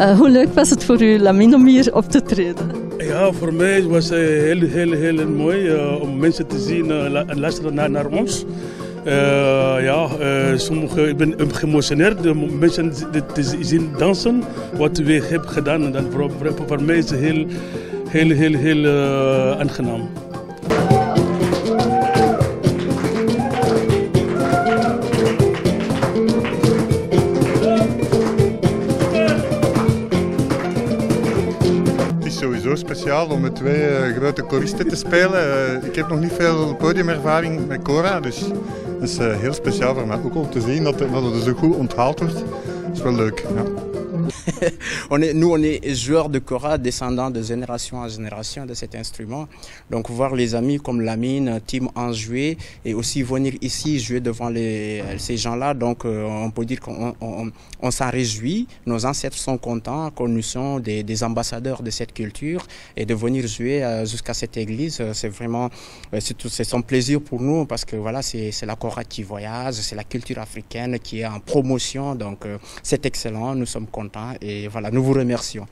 Hoe leuk was het voor u, Lamine, om hier op te treden? Ja, voor mij was het heel mooi om mensen te zien en luisteren naar ons. Ik ben geëmotioneerd om mensen te zien dansen, wat we hebben gedaan. En dan voor mij is het heel aangenaam. Sowieso speciaal om met twee grote koristen te spelen. Ik heb nog niet veel podiumervaring met Cora, dus het is heel speciaal voor mij. Ook om te zien dat het zo goed onthaald wordt, dat is wel leuk. Ja. Nous, on est joueurs de kora, descendants de génération en génération de cet instrument. Donc voir les amis comme Lamine, Tim en jouer et aussi venir ici jouer devant ces gens-là, donc on peut dire qu'on s'en réjouit. Nos ancêtres sont contents que nous sommes des ambassadeurs de cette culture et de venir jouer jusqu'à cette église, c'est vraiment c'est son plaisir pour nous parce que voilà, c'est la kora qui voyage, c'est la culture africaine qui est en promotion, donc c'est excellent, nous sommes contents. Et voilà, nous vous remercions.